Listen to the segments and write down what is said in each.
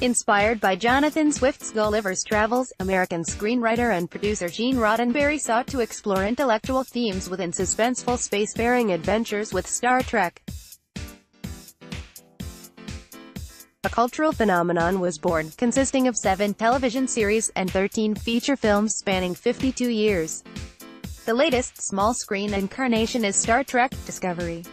Inspired by Jonathan Swift's Gulliver's Travels, American screenwriter and producer Gene Roddenberry sought to explore intellectual themes within suspenseful spacefaring adventures with Star Trek. A cultural phenomenon was born, consisting of 7 television series and 13 feature films spanning 52 years. The latest small-screen incarnation is Star Trek Discovery.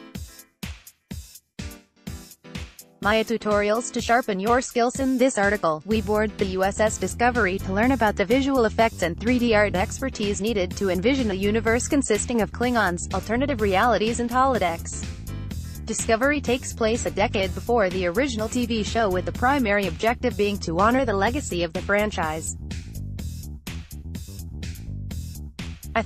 Maya tutorials to sharpen your skills. In this article, we board the USS Discovery to learn about the visual effects and 3D art expertise needed to envision a universe consisting of Klingons, alternative realities and holodecks. Discovery takes place a decade before the original TV show, with the primary objective being to honor the legacy of the franchise.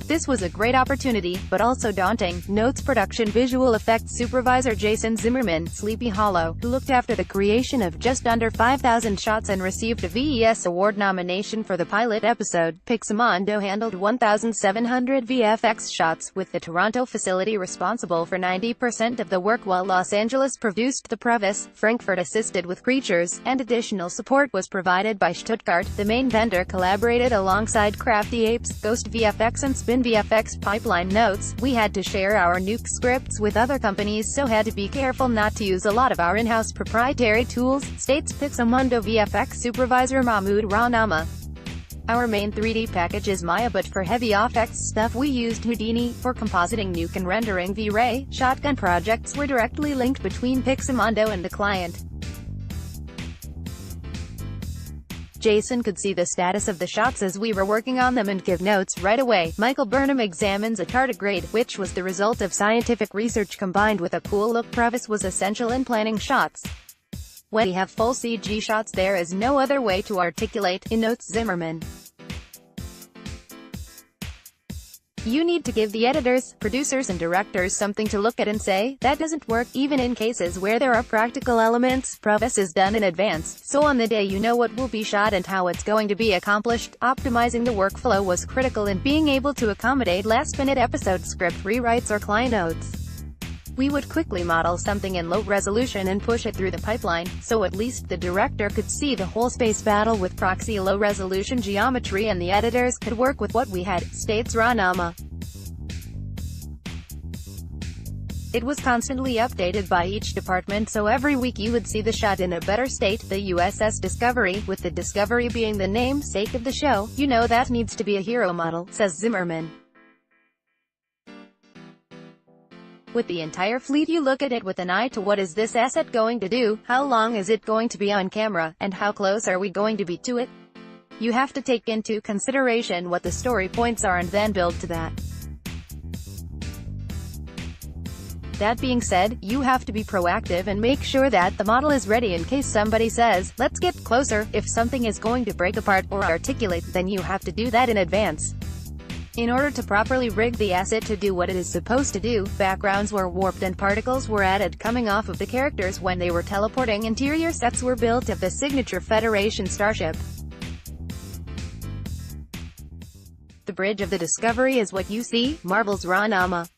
This was a great opportunity, but also daunting, notes production visual effects supervisor Jason Zimmerman, Sleepy Hollow, who looked after the creation of just under 5,000 shots and received a VES Award nomination for the pilot episode. Pixamondo handled 1,700 VFX shots, with the Toronto facility responsible for 90% of the work, while Los Angeles produced the previs. Frankfurt assisted with creatures, and additional support was provided by Stuttgart. The main vendor collaborated alongside Crafty Apes, Ghost VFX and Spin VFX. Pipeline notes, we had to share our nuke scripts with other companies, so had to be careful not to use a lot of our in-house proprietary tools, states Pixamondo VFX supervisor Mahmoud Rahnama. Our main 3D package is Maya, but for heavy effects stuff we used Houdini. For compositing nuke and rendering V-Ray, shotgun projects were directly linked between Pixamondo and the client. Jason could see the status of the shots as we were working on them and give notes right away. Michael Burnham examines a tardigrade, which was the result of scientific research combined with a cool look. Previs was essential in planning shots. When we have full CG shots, there is no other way to articulate, notes Zimmerman. You need to give the editors, producers and directors something to look at and say, that doesn't work. Even in cases where there are practical elements, previs is done in advance, so on the day you know what will be shot and how it's going to be accomplished. Optimizing the workflow was critical in being able to accommodate last-minute episode script rewrites or client notes. We would quickly model something in low resolution and push it through the pipeline, so at least the director could see the whole space battle with proxy low-resolution geometry, and the editors could work with what we had, states Rahnama. It was constantly updated by each department, so every week you would see the shot in a better state. The USS Discovery, with the Discovery being the namesake of the show, you know that needs to be a hero model, says Zimmerman. With the entire fleet you look at it with an eye to what is this asset going to do, how long is it going to be on camera, and how close are we going to be to it? You have to take into consideration what the story points are and then build to that. That being said, you have to be proactive and make sure that the model is ready in case somebody says, let's get closer. If something is going to break apart or articulate, then you have to do that in advance. In order to properly rig the asset to do what it is supposed to do, backgrounds were warped and particles were added coming off of the characters when they were teleporting. Interior sets were built of the signature Federation starship. The bridge of the Discovery is what you see, marvels Rahnama.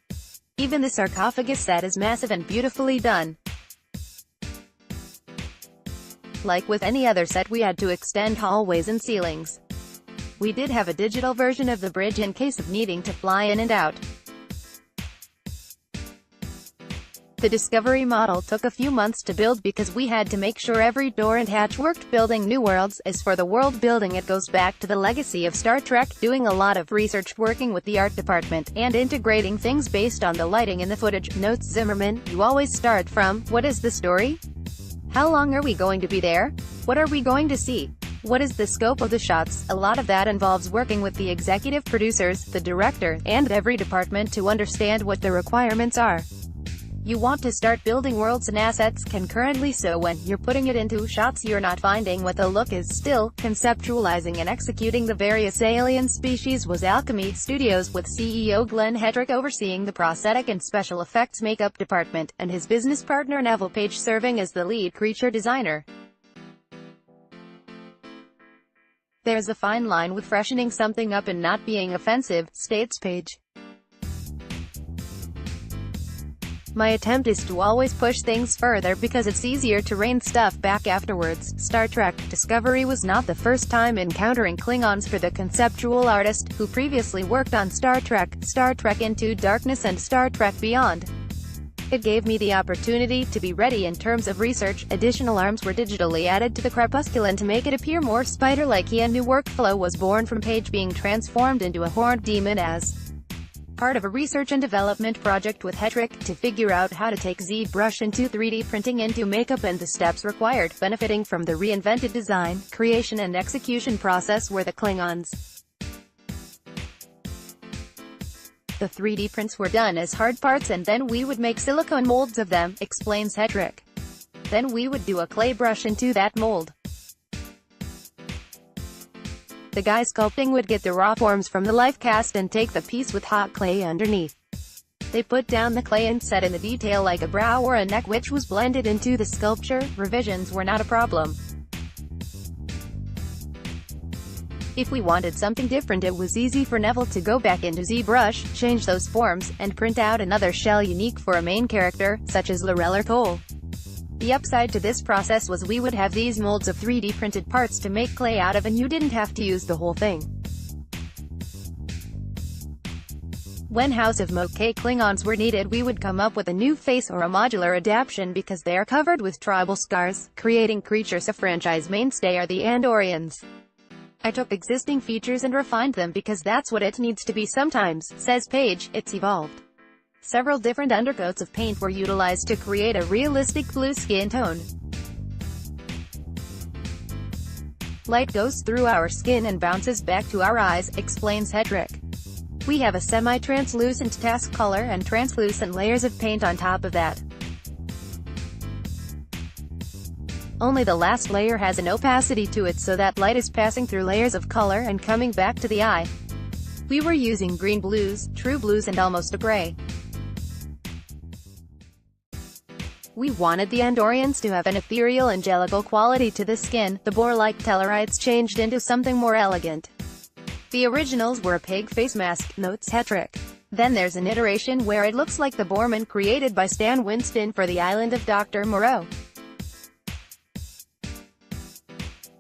Even the sarcophagus set is massive and beautifully done. Like with any other set, we had to extend hallways and ceilings. We did have a digital version of the bridge in case of needing to fly in and out. The Discovery model took a few months to build because we had to make sure every door and hatch worked. Building new worlds, as for the world building, it goes back to the legacy of Star Trek, doing a lot of research, working with the art department, and integrating things based on the lighting in the footage, notes Zimmerman. You always start from, what is the story? How long are we going to be there? What are we going to see? What is the scope of the shots? A lot of that involves working with the executive producers, the director, and every department to understand what the requirements are. You want to start building worlds and assets concurrently, so when you're putting it into shots you're not finding what the look is. Still, conceptualizing and executing the various alien species was Alchemy Studios, with CEO Glenn Hetrick overseeing the prosthetic and special effects makeup department, and his business partner Neville Page serving as the lead creature designer. There's a fine line with freshening something up and not being offensive, states Page. My attempt is to always push things further because it's easier to rein stuff back afterwards. Star Trek Discovery was not the first time encountering Klingons for the conceptual artist, who previously worked on Star Trek Into Darkness and Star Trek Beyond. It gave me the opportunity to be ready in terms of research. Additional arms were digitally added to the Crepusculan to make it appear more spider-like. A new workflow was born from Paige being transformed into a horned demon as part of a research and development project with Hetrick, to figure out how to take ZBrush into 3D printing into makeup and the steps required, benefiting from the reinvented design, creation and execution process were the Klingons. The 3D prints were done as hard parts and then we would make silicone molds of them, explains Hetrick. Then we would do a clay brush into that mold. The guy sculpting would get the raw forms from the life cast and take the piece with hot clay underneath. They put down the clay and set in the detail like a brow or a neck, which was blended into the sculpture. Revisions were not a problem. If we wanted something different, it was easy for Neville to go back into ZBrush, change those forms, and print out another shell unique for a main character, such as Laurel or Cole. The upside to this process was we would have these molds of 3D printed parts to make clay out of, and you didn't have to use the whole thing. When House of Mokay Klingons were needed, we would come up with a new face or a modular adaptation because they are covered with tribal scars. Creating creatures. A franchise mainstay are the Andorians. I took existing features and refined them because that's what it needs to be sometimes, says Paige. It's evolved. Several different undercoats of paint were utilized to create a realistic blue skin tone. Light goes through our skin and bounces back to our eyes, explains Hetrick. We have a semi-translucent task color and translucent layers of paint on top of that. Only the last layer has an opacity to it so that light is passing through layers of color and coming back to the eye. We were using green blues, true blues and almost a gray. We wanted the Andorians to have an ethereal angelical quality to the skin. The boar-like Tellarites changed into something more elegant. The originals were a pig face mask, notes Hetrick. Then there's an iteration where it looks like the Boorman created by Stan Winston for the island of Dr. Moreau.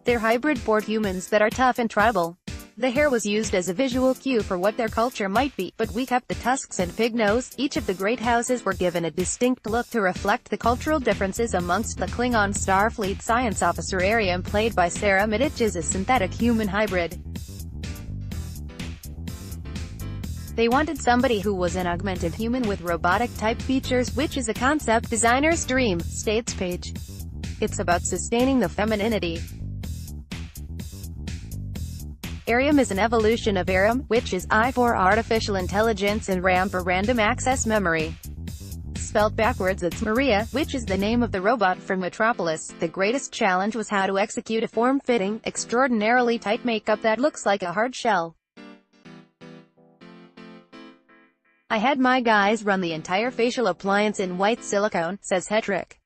They're hybrid boar humans that are tough and tribal. The hair was used as a visual cue for what their culture might be, but we kept the tusks and pig nose. Each of the great houses were given a distinct look to reflect the cultural differences amongst the Klingon. Starfleet science officer Ariam, played by Sarah Middich, is a synthetic human hybrid. They wanted somebody who was an augmented human with robotic-type features, which is a concept designer's dream, states Paige. It's about sustaining the femininity. Ariam is an evolution of Aram, which is I for artificial intelligence and RAM for random access memory. Spelled backwards, it's Maria, which is the name of the robot from Metropolis. The greatest challenge was how to execute a form-fitting, extraordinarily tight makeup that looks like a hard shell. I had my guys run the entire facial appliance in white silicone, says Hetrick.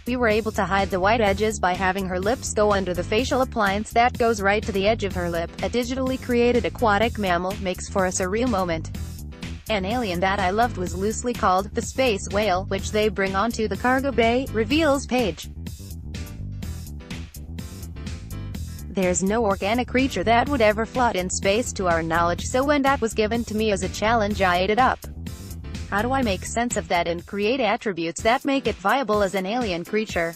We were able to hide the white edges by having her lips go under the facial appliance that goes right to the edge of her lip. A digitally created aquatic mammal makes for a surreal moment. An alien that I loved was loosely called the space whale, which they bring onto the cargo bay, reveals Paige. There's no organic creature that would ever float in space to our knowledge, so when that was given to me as a challenge, I ate it up. How do I make sense of that and create attributes that make it viable as an alien creature?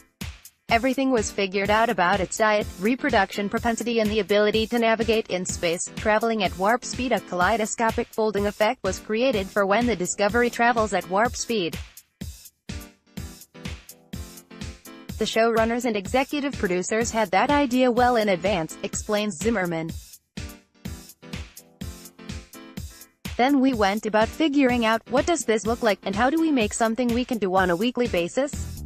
Everything was figured out about its diet, reproduction propensity and the ability to navigate in space, traveling at warp speed. A kaleidoscopic folding effect was created for when the Discovery travels at warp speed. The showrunners and executive producers had that idea well in advance, explains Zimmerman. Then we went about figuring out, what does this look like, and how do we make something we can do on a weekly basis?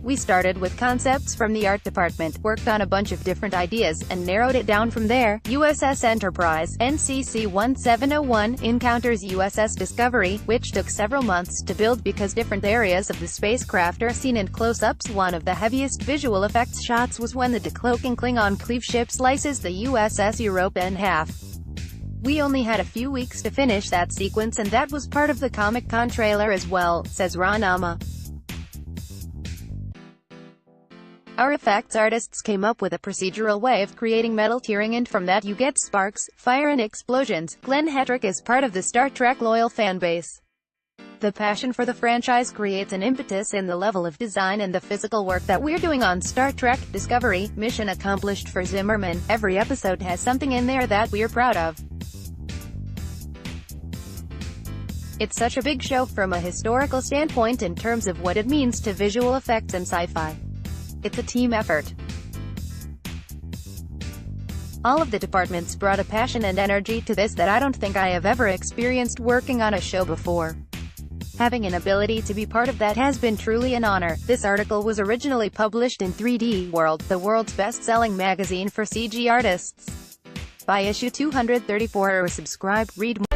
We started with concepts from the art department, worked on a bunch of different ideas, and narrowed it down from there. USS Enterprise, NCC 1701, encounters USS Discovery, which took several months to build because different areas of the spacecraft are seen in close-ups. One of the heaviest visual effects shots was when the decloaking Klingon cleave ship slices the USS Europa in half. We only had a few weeks to finish that sequence and that was part of the Comic-Con trailer as well, says Ranama. Our effects artists came up with a procedural way of creating metal tearing, and from that you get sparks, fire and explosions. Glenn Hetrick is part of the Star Trek loyal fanbase. The passion for the franchise creates an impetus in the level of design and the physical work that we're doing on Star Trek Discovery. Mission accomplished for Zimmerman. Every episode has something in there that we're proud of. It's such a big show from a historical standpoint in terms of what it means to visual effects and sci-fi. It's a team effort. All of the departments brought a passion and energy to this that I don't think I have ever experienced working on a show before. Having an ability to be part of that has been truly an honor. This article was originally published in 3D World, the world's best-selling magazine for CG artists. Buy issue 234 or subscribe. Read more.